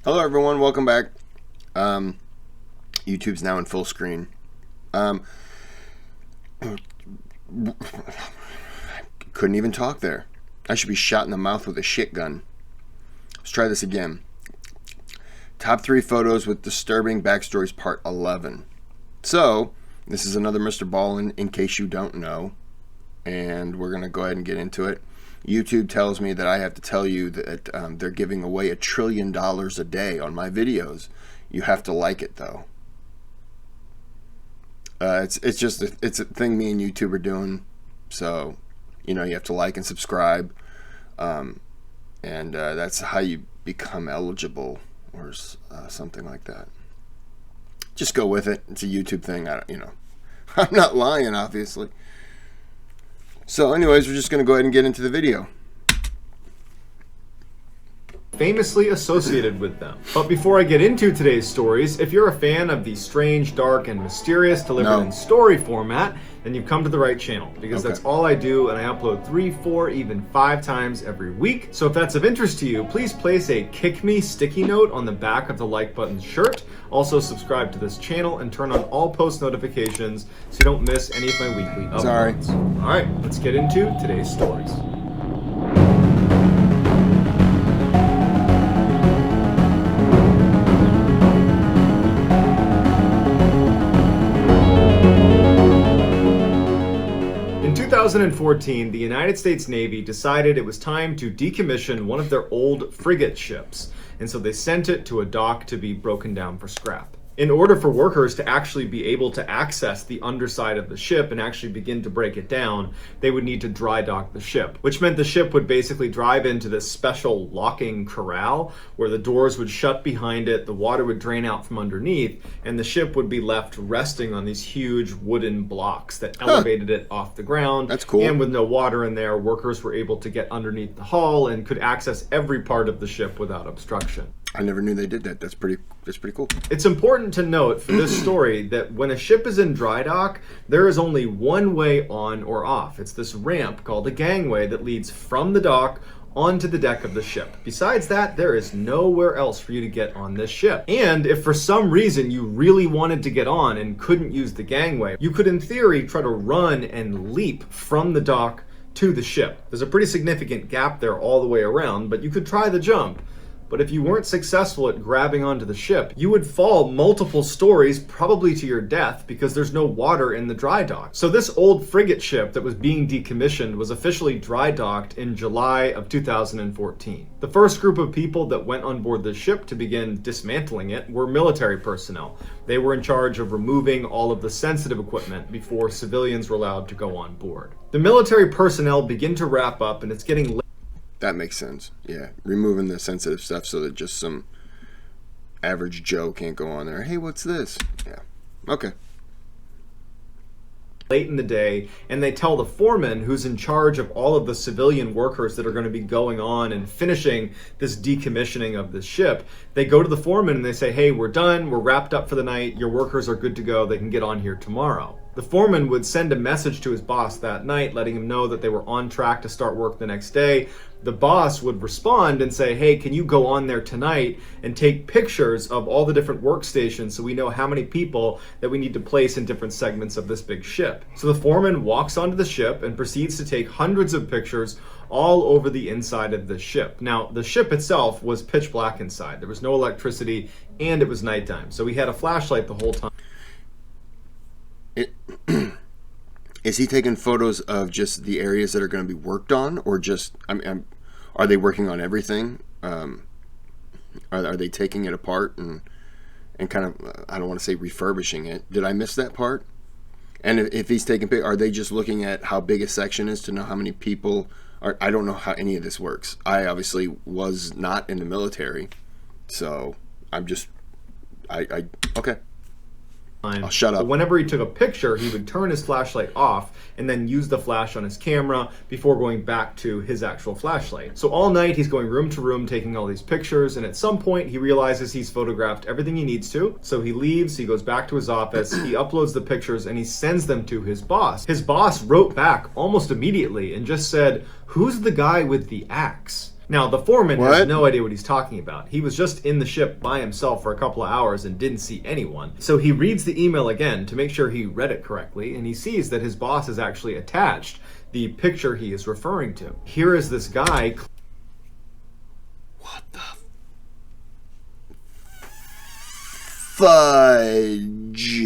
Hello everyone, welcome back. YouTube's now in full screen. Couldn't even talk there. I should be shot in the mouth with a shit gun. Let's try this again. Top 3 photos with disturbing backstories, part 11. So, this is another Mr. Ballin, in case you don't know. And we're going to go ahead and get into it. YouTube tells me that I have to tell you that they're giving away $1 trillion a day on my videos. You have to like it though. It's a thing me and YouTube are doing. So, you know, you have to like and subscribe, and that's how you become eligible, or something like that. Just go with it. It's a YouTube thing. I'm not lying, obviously. So anyways, we're just going to go ahead and get into the video. Famously associated with them. But before I get into today's stories, if you're a fan of the strange, dark, and mysterious delivered in story format, then you've come to the right channel, because that's all I do, and I upload 3, 4, even 5 times every week. So if that's of interest to you, please place a Kick Me sticky note on the back of the like button shirt. Also subscribe to this channel and turn on all post notifications so you don't miss any of my weekly uploads. Sorry. All right, let's get into today's stories. In 2014, the United States Navy decided it was time to decommission one of their old frigate ships, and so they sent it to a dock to be broken down for scrap. In order for workers to actually be able to access the underside of the ship and actually begin to break it down, they would need to dry dock the ship, which meant the ship would basically drive into this special locking corral where the doors would shut behind it, the water would drain out from underneath, and the ship would be left resting on these huge wooden blocks that elevated it off the ground. That's cool. And with no water in there, workers were able to get underneath the hull and could access every part of the ship without obstruction. I never knew they did that. That's pretty cool. It's important to note for this story that when a ship is in dry dock, there is only one way on or off. It's this ramp called a gangway that leads from the dock onto the deck of the ship. Besides that, there is nowhere else for you to get on this ship. And if for some reason you really wanted to get on and couldn't use the gangway, you could in theory try to run and leap from the dock to the ship. There's a pretty significant gap there all the way around, but you could try the jump. But if you weren't successful at grabbing onto the ship, you would fall multiple stories, probably to your death, because there's no water in the dry dock. So this old frigate ship that was being decommissioned was officially dry docked in July of 2014. The first group of people that went on board the ship to begin dismantling it were military personnel. They were in charge of removing all of the sensitive equipment before civilians were allowed to go on board. The military personnel begin to wrap up, and it's getting late. That makes sense. Yeah, removing the sensitive stuff so that just some average Joe can't go on there. Hey, what's this? Yeah. Okay. Late in the day, and they tell the foreman, who's in charge of all of the civilian workers that are going to be going on and finishing this decommissioning of this ship. They go to the foreman and they say, hey, we're done, we're wrapped up for the night, your workers are good to go, they can get on here tomorrow. The foreman would send a message to his boss that night letting him know that they were on track to start work the next day. The boss would respond and say, hey, can you go on there tonight and take pictures of all the different workstations so we know how many people that we need to place in different segments of this big ship. So the foreman walks onto the ship and proceeds to take hundreds of pictures all over the inside of the ship. Now, the ship itself was pitch black inside. There was no electricity and it was nighttime. So he had a flashlight the whole time. Is he taking photos of just the areas that are going to be worked on, or just, are they working on everything? Are they taking it apart and kind of, I don't want to say refurbishing it. Did I miss that part? And if he's taking, are they just looking at how big a section is to know how many people are? I don't know how any of this works. I obviously was not in the military, so I'm just, okay. I'll shut up. But whenever he took a picture, he would turn his flashlight off and then use the flash on his camera before going back to his actual flashlight. So all night he's going room to room taking all these pictures, and at some point he realizes he's photographed everything he needs to. So he leaves, he goes back to his office, he uploads the pictures, and he sends them to his boss. His boss wrote back almost immediately and just said, "Who's the guy with the axe?" Now, the foreman has What? no idea what he's talking about. He was just in the ship by himself for a couple of hours and didn't see anyone. So he reads the email again to make sure he read it correctly, and he sees that his boss has actually attached the picture he is referring to. Here is this guy. What the fudge?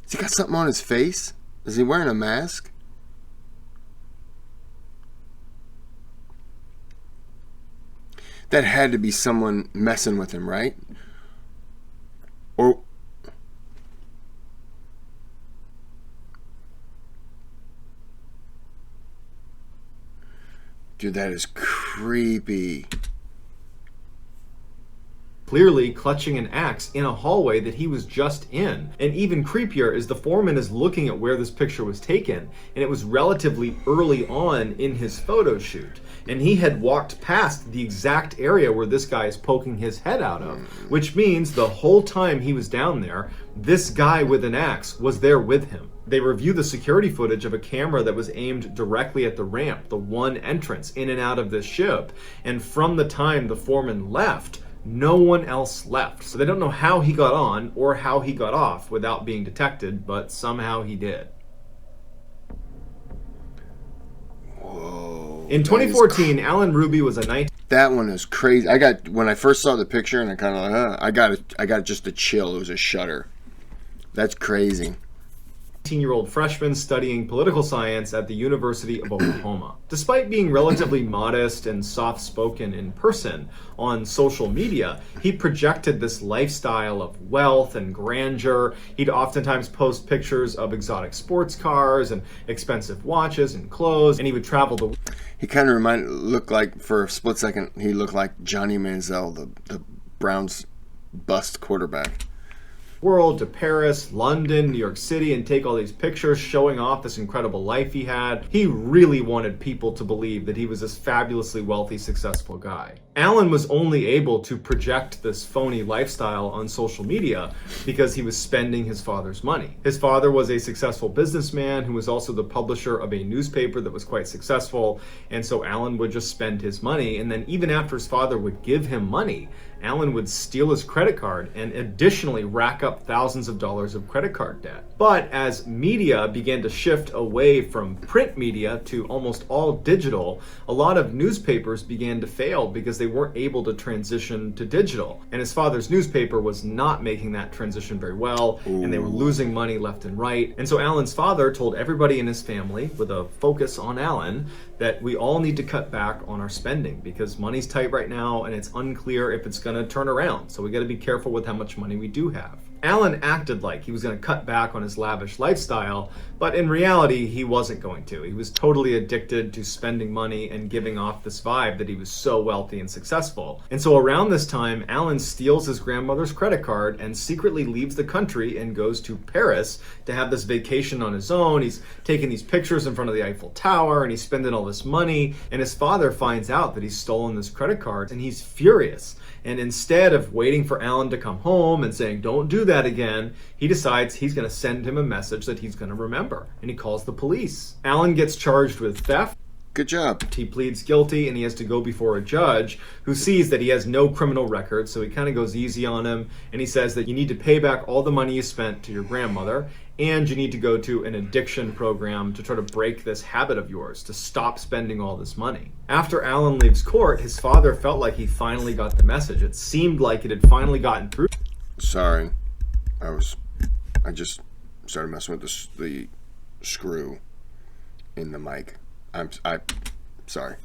Has he got something on his face? Is he wearing a mask? That had to be someone messing with him, right? Or dude, that is creepy. Clearly clutching an axe in a hallway that he was just in. And even creepier is the foreman is looking at where this picture was taken, and it was relatively early on in his photo shoot. And he had walked past the exact area where this guy is poking his head out of, which means the whole time he was down there, this guy with an axe was there with him. They review the security footage of a camera that was aimed directly at the ramp, the one entrance in and out of this ship. And from the time the foreman left, no one else left. So they don't know how he got on or how he got off without being detected, but somehow he did. Whoa. In 2014, Alan Ruby was a 19... That one is crazy. When I first saw the picture, and I kind of like, I got just a chill. It was a shudder. That's crazy. 19-year-old freshman studying political science at the University of Oklahoma. Despite being relatively modest and soft-spoken in person, on social media, he projected this lifestyle of wealth and grandeur. He'd oftentimes post pictures of exotic sports cars and expensive watches and clothes, and he would travel the... He kind of looked like, for a split second, he looked like Johnny Manziel, the Browns bust quarterback. World to Paris, London, New York City, and take all these pictures showing off this incredible life he had. He really wanted people to believe that he was this fabulously wealthy, successful guy. Alan was only able to project this phony lifestyle on social media because he was spending his father's money. His father was a successful businessman who was also the publisher of a newspaper that was quite successful, and so Alan would just spend his money, and then even after his father would give him money, Alan would steal his credit card and additionally rack up thousands of dollars of credit card debt. But as media began to shift away from print media to almost all digital, a lot of newspapers began to fail because they weren't able to transition to digital. And his father's newspaper was not making that transition very well, and they were losing money left and right. And so Alan's father told everybody in his family, with a focus on Alan, that we all need to cut back on our spending because money's tight right now and it's unclear if it's going to turn around. So we got to be careful with how much money we do have. Alan acted like he was going to cut back on his lavish lifestyle, but in reality, he wasn't going to. He was totally addicted to spending money and giving off this vibe that he was so wealthy and successful. And so around this time, Alan steals his grandmother's credit card and secretly leaves the country and goes to Paris to have this vacation on his own. He's taking these pictures in front of the Eiffel Tower and he's spending all this money. And his father finds out that he's stolen this credit card and he's furious. And instead of waiting for Alan to come home and saying, don't do that again, he decides he's going to send him a message that he's going to remember. And he calls the police. Alan gets charged with theft. Good job. He pleads guilty and he has to go before a judge who sees that he has no criminal record. So he kind of goes easy on him. And he says that you need to pay back all the money you spent to your grandmother. And you need to go to an addiction program to try to break this habit of yours, to stop spending all this money. After Alan leaves court, his father felt like he finally got the message. It seemed like it had finally gotten through. Sorry. I just started messing with the screw in the mic. I'm sorry.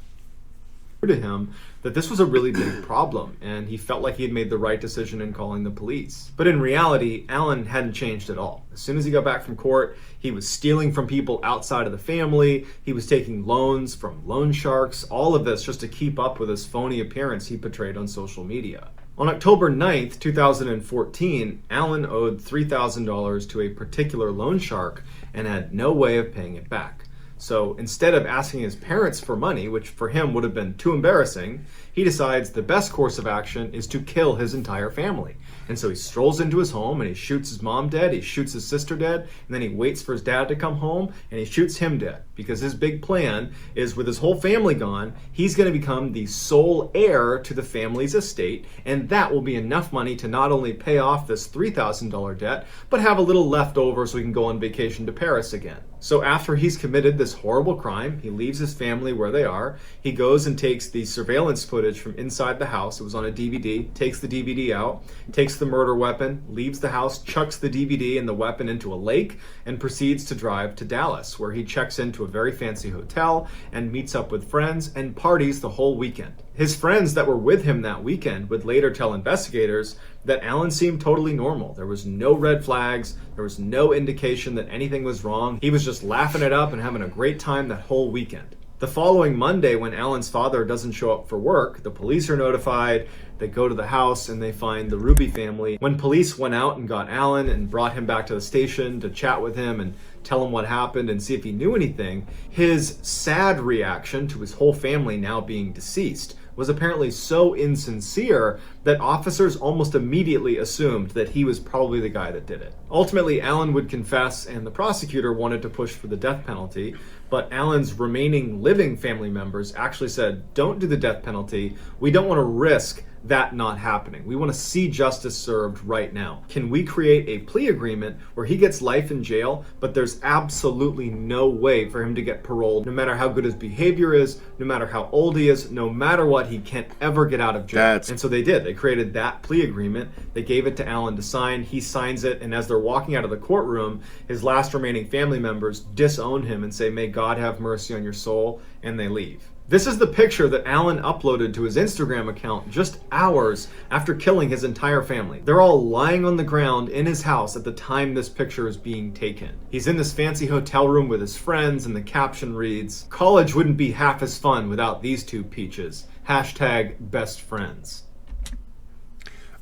To him that this was a really big problem and he felt like he had made the right decision in calling the police. But in reality, Alan hadn't changed at all. As soon as he got back from court, he was stealing from people outside of the family. He was taking loans from loan sharks, all of this just to keep up with his phony appearance he portrayed on social media. On October 9th, 2014, Alan owed $3,000 to a particular loan shark and had no way of paying it back. So instead of asking his parents for money, which for him would have been too embarrassing, he decides the best course of action is to kill his entire family. And so he strolls into his home and he shoots his mom dead, he shoots his sister dead, and then he waits for his dad to come home and he shoots him dead. Because his big plan is, with his whole family gone, he's going to become the sole heir to the family's estate, and that will be enough money to not only pay off this $3,000 debt, but have a little left over so he can go on vacation to Paris again. So after he's committed this horrible crime, he leaves his family where they are. He goes and takes the surveillance footage from inside the house. It was on a DVD, takes the DVD out, takes the murder weapon, leaves the house, chucks the DVD and the weapon into a lake, and proceeds to drive to Dallas, where he checks into a very fancy hotel and meets up with friends and parties the whole weekend. His friends that were with him that weekend would later tell investigators that Alan seemed totally normal. There was no red flags. There was no indication that anything was wrong. He was just laughing it up and having a great time that whole weekend. The following Monday, when Alan's father doesn't show up for work, the police are notified. They go to the house and they find the Ruby family. When police went out and got Alan and brought him back to the station to chat with him and tell him what happened and see if he knew anything, his sad reaction to his whole family now being deceased was apparently so insincere that officers almost immediately assumed that he was probably the guy that did it. Ultimately, Alan would confess, and the prosecutor wanted to push for the death penalty, but Alan's remaining living family members actually said, "Don't do the death penalty. We don't want to risk that not happening. We want to see justice served right now. Can we create a plea agreement where he gets life in jail, but there's absolutely no way for him to get paroled, no matter how good his behavior is, no matter how old he is, no matter what, he can't ever get out of jail." And so they did. They created that plea agreement. They gave it to Alan to sign. He signs it, and as they're walking out of the courtroom, his last remaining family members disown him and say, "May God have mercy on your soul," and they leave. This is the picture that Alan uploaded to his Instagram account just hours after killing his entire family. They're all lying on the ground in his house at the time this picture is being taken. He's in this fancy hotel room with his friends, and the caption reads, "College wouldn't be half as fun without these two peaches. Hashtag best friends."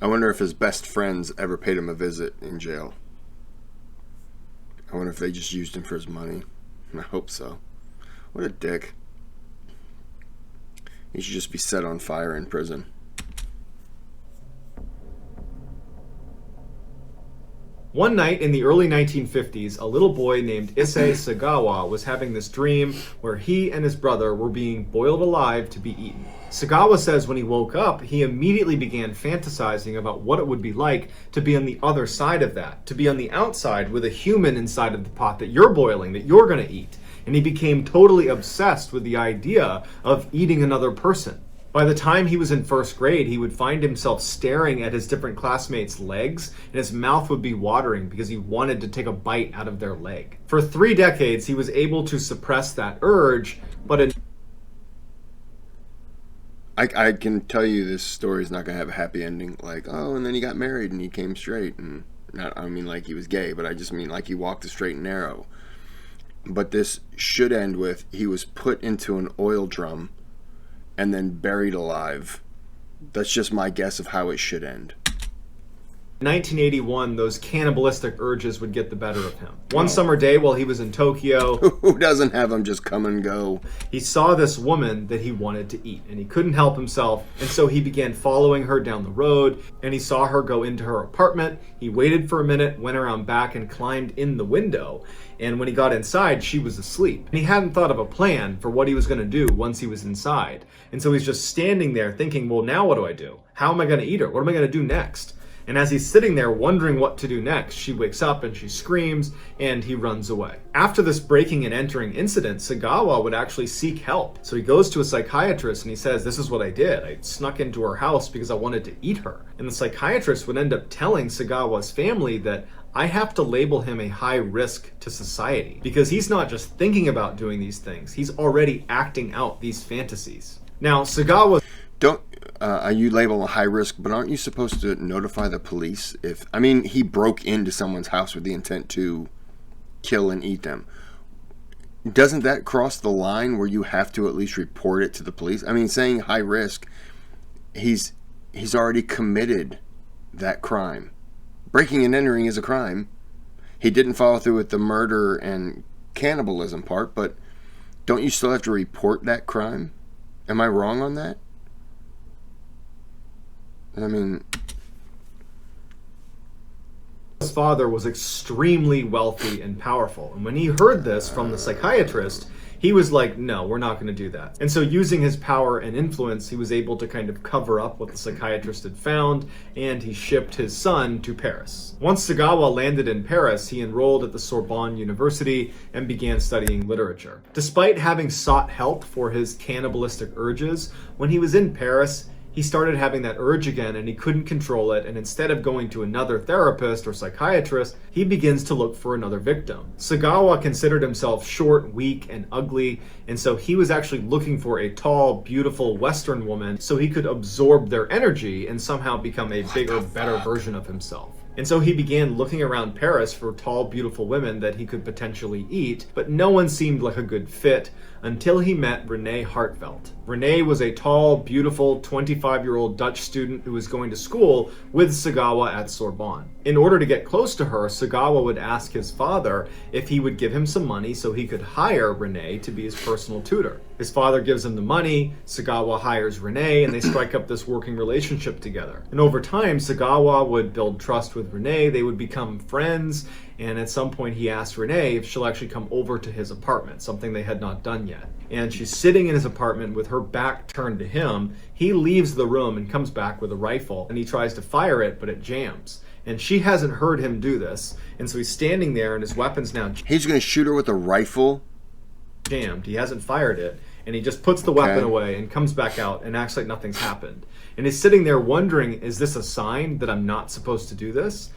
I wonder if his best friends ever paid him a visit in jail. I wonder if they just used him for his money. I hope so. What a dick. He should just be set on fire in prison. One night in the early 1950s, a little boy named Issei Sagawa was having this dream where he and his brother were being boiled alive to be eaten. Sagawa says when he woke up, he immediately began fantasizing about what it would be like to be on the other side of that, to be on the outside with a human inside of the pot that you're boiling, that you're going to eat. And he became totally obsessed with the idea of eating another person. By the time he was in first grade, he would find himself staring at his different classmates' legs, and his mouth would be watering because he wanted to take a bite out of their leg. For 3 decades, he was able to suppress that urge, but I can tell you this story is not going to have a happy ending. Like, oh, and then he got married and he came straight. And not, I mean like he was gay, but I just mean like he walked the straight and narrow. But this should end with he was put into an oil drum and then buried alive. That's just my guess of how it should end. In 1981, those cannibalistic urges would get the better of him. One summer day while he was in Tokyo, who doesn't have them just come and go? He saw this woman that he wanted to eat, and he couldn't help himself, and so he began following her down the road, and he saw her go into her apartment. He waited for a minute, went around back, and climbed in the window. And when he got inside, she was asleep. And he hadn't thought of a plan for what he was going to do once he was inside. And so he's just standing there thinking, well, now what do I do? How am I going to eat her? What am I going to do next? And as he's sitting there wondering what to do next, she wakes up and she screams, and he runs away. After this breaking and entering incident, Sagawa would actually seek help. So he goes to a psychiatrist and he says, "This is what I did. I snuck into her house because I wanted to eat her." And the psychiatrist would end up telling Sagawa's family that I have to label him a high risk to society because he's not just thinking about doing these things, he's already acting out these fantasies. Now, Sagawa... You label a high risk, but aren't you supposed to notify the police if... I mean, he broke into someone's house with the intent to kill and eat them. Doesn't that cross the line where you have to at least report it to the police? I mean, saying high risk, he's already committed that crime. Breaking and entering is a crime. He didn't follow through with the murder and cannibalism part, but don't you still have to report that crime? Am I wrong on that? I mean, His father was extremely wealthy and powerful, and when he heard this from the psychiatrist, he was like, no, we're not going to do that. And so using his power and influence, he was able to kind of cover up what the psychiatrist had found, and he shipped his son to Paris. Once Sagawa landed in Paris, he enrolled at the Sorbonne University and began studying literature. Despite having sought help for his cannibalistic urges, when he was in Paris, he started having that urge again and he couldn't control it, and instead of going to another therapist or psychiatrist, he begins to look for another victim. Sagawa considered himself short, weak, and ugly, and so he was actually looking for a tall, beautiful Western woman so he could absorb their energy and somehow become a bigger, better version of himself. And so he began looking around Paris for tall, beautiful women that he could potentially eat, but no one seemed like a good fit until he met Renee Hartvelt. Renee was a tall, beautiful 25-year-old Dutch student who was going to school with Sagawa at Sorbonne. In order to get close to her, Sagawa would ask his father if he would give him some money so he could hire Renee to be his personal tutor. His father gives him the money, Sagawa hires Renee, and they strike up this working relationship together. And over time, Sagawa would build trust with Renee, they would become friends, and at some point he asked Renee if she'll actually come over to his apartment, something they had not done yet. And she's sitting in his apartment with her back turned to him. He leaves the room and comes back with a rifle, and he tries to fire it, but it jams. And she hasn't heard him do this, and so he's standing there and his weapon's now he's going to shoot her with a rifle? Jammed. He hasn't fired it, and he just puts the weapon away and comes back out and acts like nothing's happened. And he's sitting there wondering, is this a sign that I'm not supposed to do this?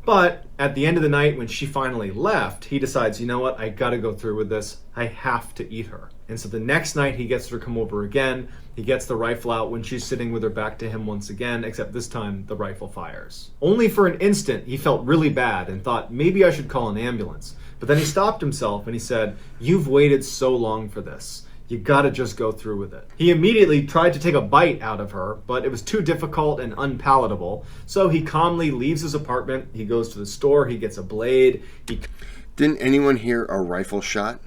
But at the end of the night, when she finally left, he decides, you know what, I gotta go through with this. I have to eat her. And so the next night he gets her to come over again. He gets the rifle out when she's sitting with her back to him once again, except this time the rifle fires. Only for an instant he felt really bad and thought maybe I should call an ambulance. But then he stopped himself and he said, you've waited so long for this. You gotta just go through with it. He immediately tried to take a bite out of her, but it was too difficult and unpalatable. So he calmly leaves his apartment, he goes to the store, he gets a blade. Didn't anyone hear a rifle shot?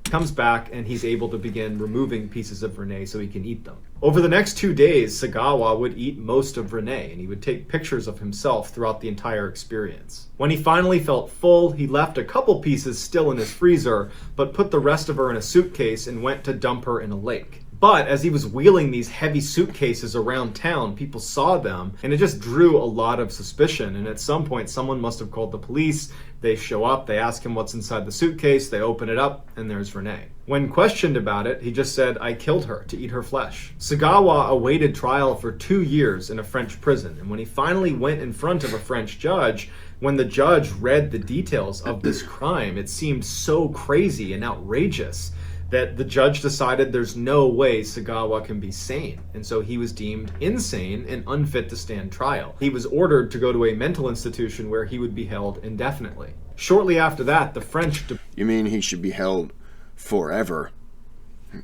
Comes back and he's able to begin removing pieces of Renee so he can eat them. Over the next 2 days, Sagawa would eat most of Renee, and he would take pictures of himself throughout the entire experience. When he finally felt full, he left a couple pieces still in his freezer, but put the rest of her in a suitcase and went to dump her in a lake. But as he was wheeling these heavy suitcases around town, people saw them, and it just drew a lot of suspicion. And at some point, someone must have called the police. They show up, they ask him what's inside the suitcase, they open it up, and there's Renee. When questioned about it, he just said, I killed her to eat her flesh. Sagawa awaited trial for 2 years in a French prison, and when he finally went in front of a French judge, when the judge read the details of this crime, it seemed so crazy and outrageous that the judge decided there's no way Sagawa can be sane, and so he was deemed insane and unfit to stand trial. He was ordered to go to a mental institution where he would be held indefinitely. Shortly after that, the French... You mean he should be held forever?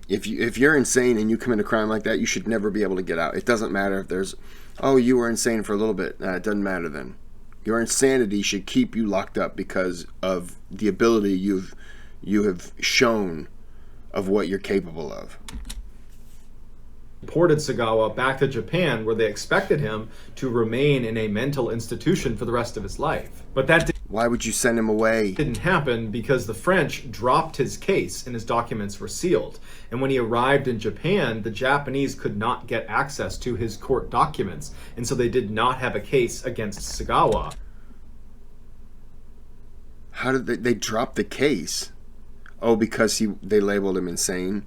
If you're insane and you commit a crime like that, you should never be able to get out. It doesn't matter if there's, oh, you were insane for a little bit. It doesn't matter then. Your insanity should keep you locked up because of the ability you have shown of what you're capable of. Deported Sagawa back to Japan, where they expected him to remain in a mental institution for the rest of his life. But that Why would you send him away? didn't happen because the French dropped his case and his documents were sealed. And when he arrived in Japan, the Japanese could not get access to his court documents, and so they did not have a case against Sagawa. How did they drop the case? Oh, because they labeled him insane.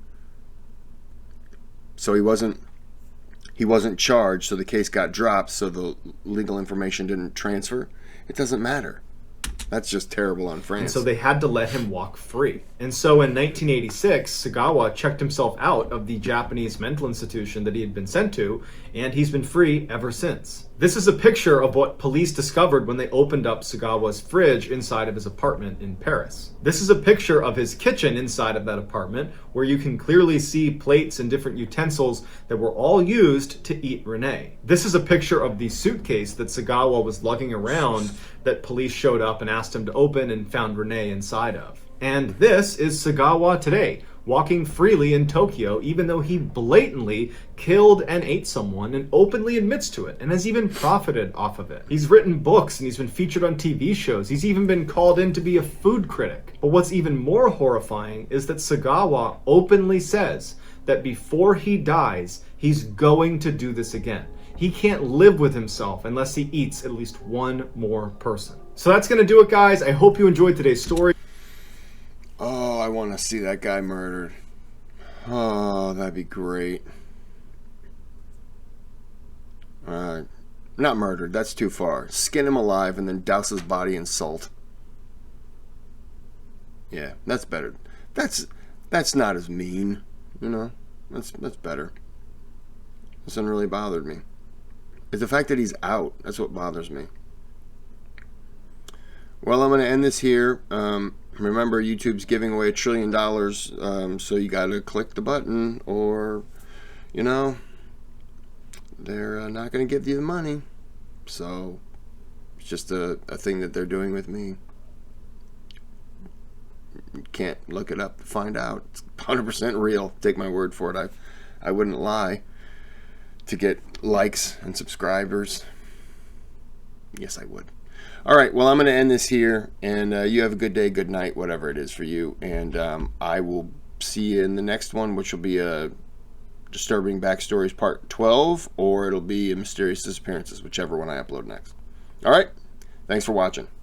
So he wasn't charged, so the case got dropped, so the legal information didn't transfer. It doesn't matter. That's just terrible on France. And so they had to let him walk free. And so in 1986, Sagawa checked himself out of the Japanese mental institution that he had been sent to, and he's been free ever since. This is a picture of what police discovered when they opened up Sagawa's fridge inside of his apartment in Paris. This is a picture of his kitchen inside of that apartment, where you can clearly see plates and different utensils that were all used to eat Renee. This is a picture of the suitcase that Sagawa was lugging around that police showed up and asked him to open and found Renee inside of. And this is Sagawa today, walking freely in Tokyo, even though he blatantly killed and ate someone and openly admits to it and has even profited off of it. He's written books and he's been featured on TV shows. He's even been called in to be a food critic. But what's even more horrifying is that Sagawa openly says that before he dies, he's going to do this again. He can't live with himself unless he eats at least one more person. So that's going to do it, guys. I hope you enjoyed today's story. Oh, I want to see that guy murdered. Oh, that'd be great. Not murdered, that's too far. Skin him alive and then douse his body in salt. Yeah, that's better. That's not as mean, you know? That's better. This one really bothered me. It's the fact that he's out. That's what bothers me. Well, I'm going to end this here. Remember, YouTube's giving away $1 trillion, so you got to click the button, or, you know, they're not going to give you the money. So it's just a thing that they're doing with me. You can't look it up to find out. It's 100% real. Take my word for it. I wouldn't lie to get likes and subscribers. Yes, I would. All right, well, I'm going to end this here, and you have a good day, good night, whatever it is for you, and I will see you in the next one, which will be a Disturbing Backstories Part 12, or it'll be a Mysterious Disappearances, whichever one I upload next. All right, thanks for watching.